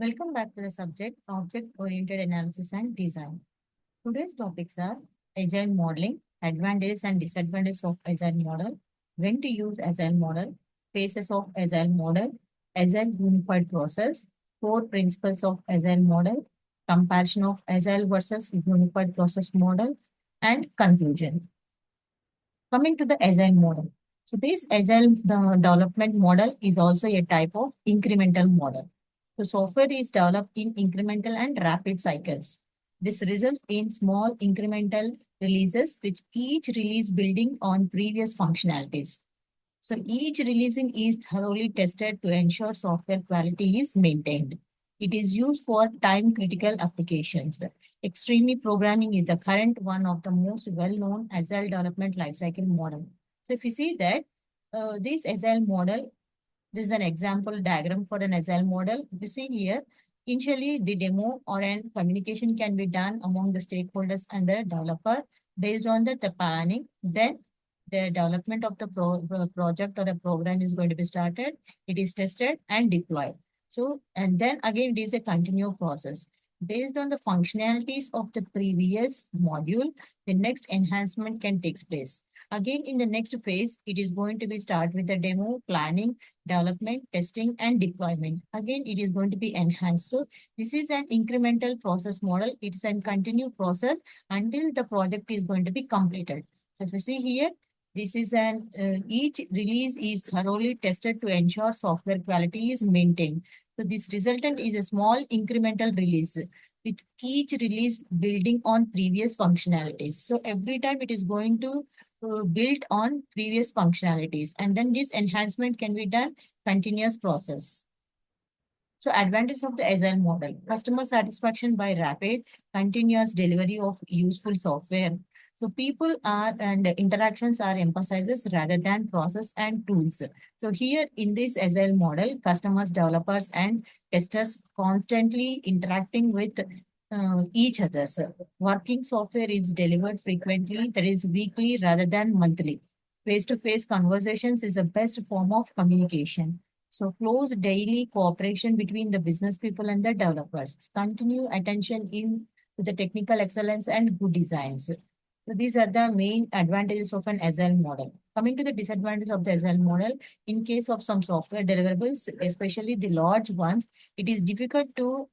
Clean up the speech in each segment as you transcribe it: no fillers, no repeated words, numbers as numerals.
Welcome back to the subject Object-Oriented Analysis and Design. Today's topics are Agile Modeling, advantages and disadvantages of Agile Model, when to use Agile Model, phases of Agile Model, Agile Unified Process, core principles of Agile Model, comparison of Agile versus Unified Process Model, and conclusion. Coming to the Agile Model. So this Agile development model is also a type of incremental model. The software is developed in incremental and rapid cycles. This results in small incremental releases, which each release building on previous functionalities. So each releasing is thoroughly tested to ensure software quality is maintained. It is used for time critical applications. Extremely programming is the current one of the most well-known agile development lifecycle model. So if you see that this agile model, this is an example diagram for an agile model. You see here, initially the demo or an communication can be done among the stakeholders and the developer based on the planning. Then the development of the project or a program is going to be started. It is tested and deployed. So, and then again, it is a continuous process. Based on the functionalities of the previous module, the next enhancement can take place. Again, in the next phase, it is going to be start with the demo, planning, development, testing, and deployment. Again, it is going to be enhanced. So this is an incremental process model. It is a continued process until the project is going to be completed. So if you see here, this is each release is thoroughly tested to ensure software quality is maintained. So this resultant is a small incremental release with each release building on previous functionalities. So every time it is going to build on previous functionalities, and then this enhancement can be done continuous process. So advantage of the agile model, customer satisfaction by rapid, continuous delivery of useful software. So people are and interactions are emphasizes rather than process and tools. So here in this agile model, customers, developers, and testers constantly interacting with each other. So working software is delivered frequently, that is weekly rather than monthly. Face-to-face conversations is the best form of communication. So close daily cooperation between the business people and the developers. Continue attention in to the technical excellence and good designs. So these are the main advantages of an agile model. Coming to the disadvantage of the agile model, in case of some software deliverables, especially the large ones, it is difficult to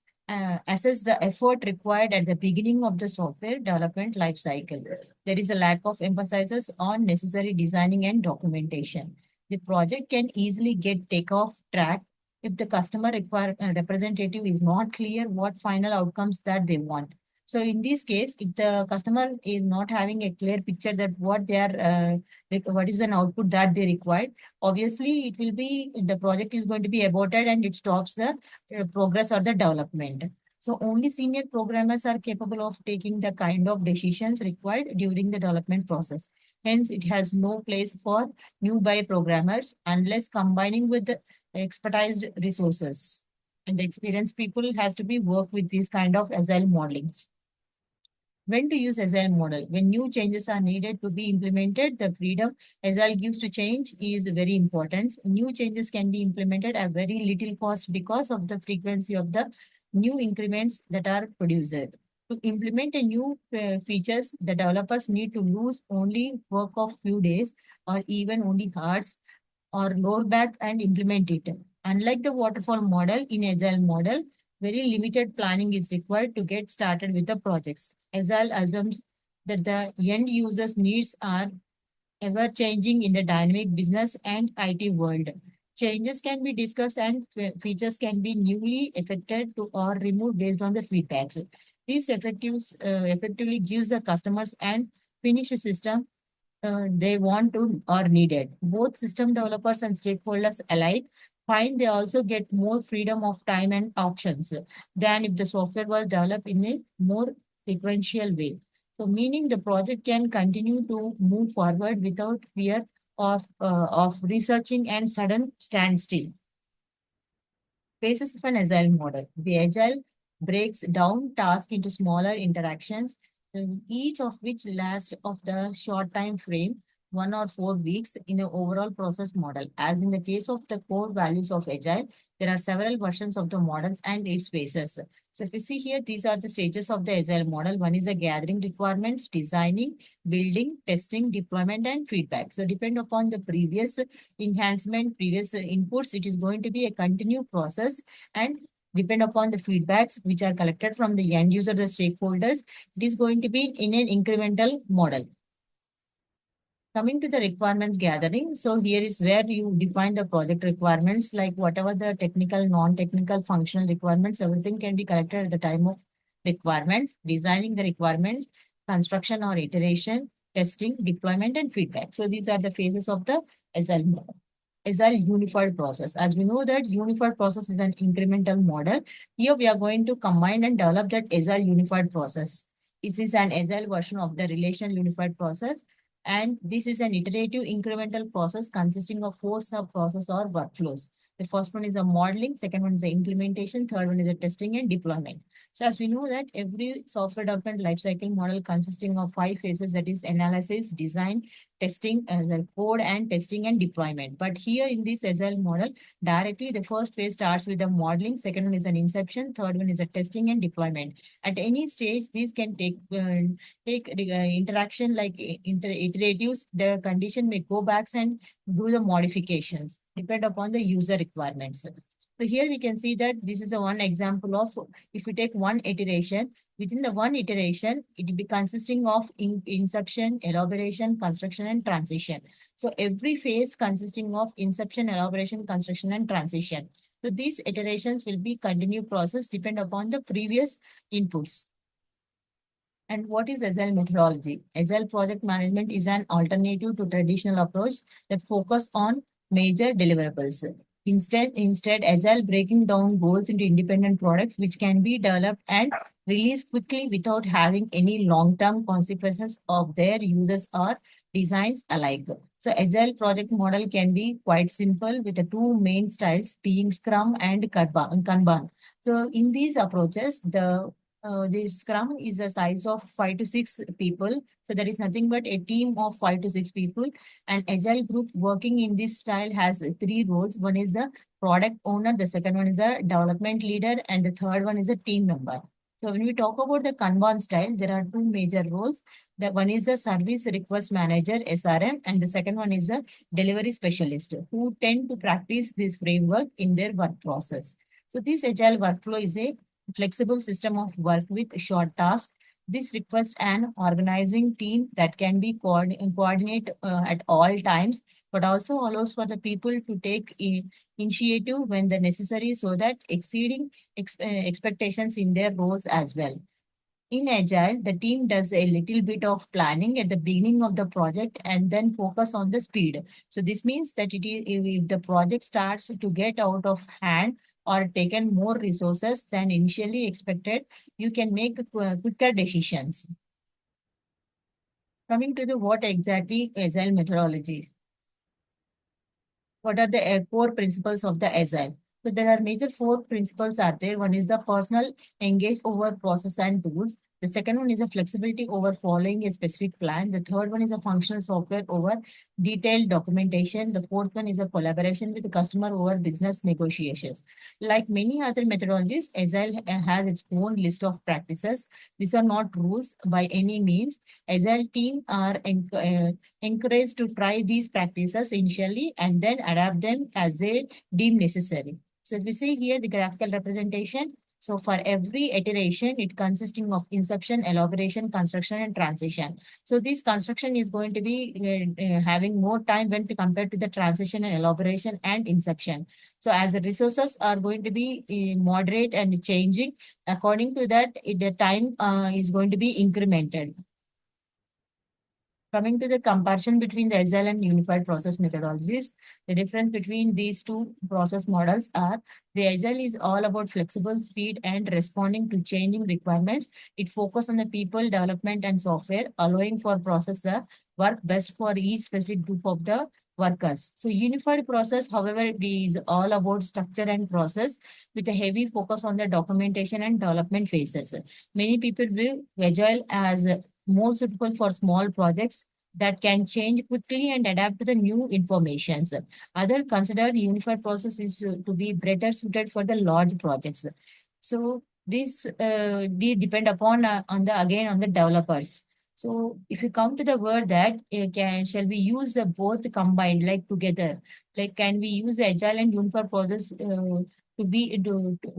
assess the effort required at the beginning of the software development life cycle. There is a lack of emphasis on necessary designing and documentation. The project can easily get take off track if the customer representative is not clear what final outcomes that they want. So in this case, if the customer is not having a clear picture that what they are, what is an output that they required, obviously it will be the project is going to be aborted and it stops the progress or the development. So only senior programmers are capable of taking the kind of decisions required during the development process. Hence, it has no place for new-by programmers unless combining with the expertized resources. And the experienced people has to be work with these kind of agile modelings. When to use agile model? When new changes are needed to be implemented, the freedom agile gives to change is very important. New changes can be implemented at very little cost because of the frequency of the new increments that are produced. To implement a new features, the developers need to lose only work of few days or even only hours or load back and implement it. Unlike the waterfall model, in agile model, very limited planning is required to get started with the projects. Agile assumes that the end users' needs are ever changing in the dynamic business and IT world. Changes can be discussed and features can be newly affected to or removed based on the feedbacks. This effectively gives the customers and finish system they want to or needed. Both system developers and stakeholders alike find they also get more freedom of time and options than if the software was developed in a more sequential way. So meaning the project can continue to move forward without fear of researching and sudden standstill. Basis of an agile model. The agile breaks down tasks into smaller interactions, each of which lasts of the short time frame. 1 or 4 weeks in an overall process model. As in the case of the core values of Agile, there are several versions of the models and its phases. So if you see here, these are the stages of the Agile model. One is the gathering requirements, designing, building, testing, deployment, and feedback. So depend upon the previous enhancement, previous inputs, it is going to be a continued process, and depend upon the feedbacks which are collected from the end user, the stakeholders, it is going to be in an incremental model. Coming to the requirements gathering, so here is where you define the project requirements, like whatever the technical, non-technical, functional requirements, everything can be collected at the time of requirements, designing the requirements, construction or iteration, testing, deployment, and feedback. So these are the phases of the Agile model. Agile unified process. As we know that unified process is an incremental model. Here we are going to combine and develop that Agile unified process. This is an Agile version of the relational unified process, and this is an iterative incremental process consisting of 4 sub-process or workflows. The first one is a modeling, second one is the implementation, third one is the testing and deployment. So as we know that every software development lifecycle model consisting of 5 phases, that is analysis, design, testing, the code and testing and deployment. But here in this Agile model, directly the first phase starts with the modeling, second one is an inception, third one is a testing and deployment. At any stage, these can take interaction like iteratives. The condition may go back and do the modifications, depend upon the user requirements. So here we can see that this is a one example of, if we take one iteration, within the one iteration, it will be consisting of inception, elaboration, construction, and transition. So every phase consisting of inception, elaboration, construction, and transition. So these iterations will be continued process depend upon the previous inputs. And what is Agile methodology? Agile project management is an alternative to traditional approach that focus on major deliverables. Instead, Agile breaking down goals into independent products which can be developed and released quickly without having any long-term consequences of their users or designs alike. So Agile project model can be quite simple with the two main styles being Scrum and Kanban. So in these approaches, the Scrum is a size of 5 to 6 people. So there is nothing but a team of 5 to 6 people. And Agile group working in this style has 3 roles. One is the product owner, the second one is a development leader, and the third one is a team member. So when we talk about the Kanban style, there are 2 major roles. The one is the service request manager, SRM, and the second one is a delivery specialist who tend to practice this framework in their work process. So this agile workflow is a flexible system of work with short tasks. This requires an organizing team that can be coordinate at all times, but also allows for the people to take initiative when the necessary, so that exceeding expectations in their roles as well. In Agile, the team does a little bit of planning at the beginning of the project and then focus on the speed. So this means that if the project starts to get out of hand or taken more resources than initially expected, you can make quicker decisions. Coming to the what exactly Agile methodologies. What are the core principles of the Agile? So there are major 4 principles are there. One is the personal engage over process and tools. The second one is a flexibility over following a specific plan. The third one is a functional software over detailed documentation. The fourth one is a collaboration with the customer over business negotiations. Like many other methodologies, Agile has its own list of practices. These are not rules by any means. Agile team are encouraged to try these practices initially and then adapt them as they deem necessary. So if we see here the graphical representation, so for every iteration, it consisting of inception, elaboration, construction, and transition. So this construction is going to be having more time when to compare to the transition and elaboration and inception. So as the resources are going to be moderate and changing, according to that, the time is going to be incremented. Coming to the comparison between the Agile and unified process methodologies, the difference between these two process models are the Agile is all about flexible speed and responding to changing requirements. It focuses on the people, development, and software, allowing for processor work best for each specific group of the workers. So unified process, however, it is all about structure and process with a heavy focus on the documentation and development phases. Many people view Agile as more suitable for small projects that can change quickly and adapt to the new informations. Other consider the unified process is to be better suited for the large projects. So this they depend upon on the again on the developers. So if you come to the word that can shall we use the both combined like together, like can we use the agile and unified process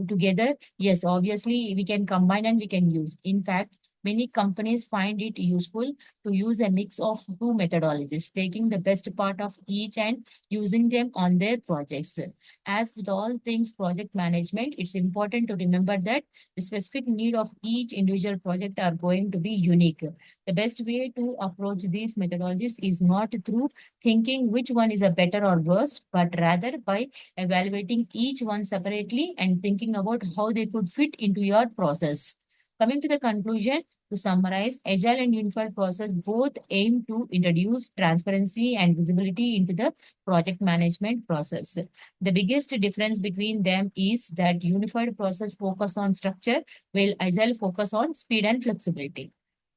together? Yes, obviously we can combine and we can use. In fact, many companies find it useful to use a mix of two methodologies, taking the best part of each and using them on their projects. As with all things project management, it's important to remember that the specific need of each individual project are going to be unique. The best way to approach these methodologies is not through thinking which one is a better or worst, but rather by evaluating each one separately and thinking about how they could fit into your process. Coming to the conclusion, to summarize, Agile and Unified Process both aim to introduce transparency and visibility into the project management process. The biggest difference between them is that Unified Process focus on structure, while Agile focus on speed and flexibility.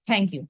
Thank you.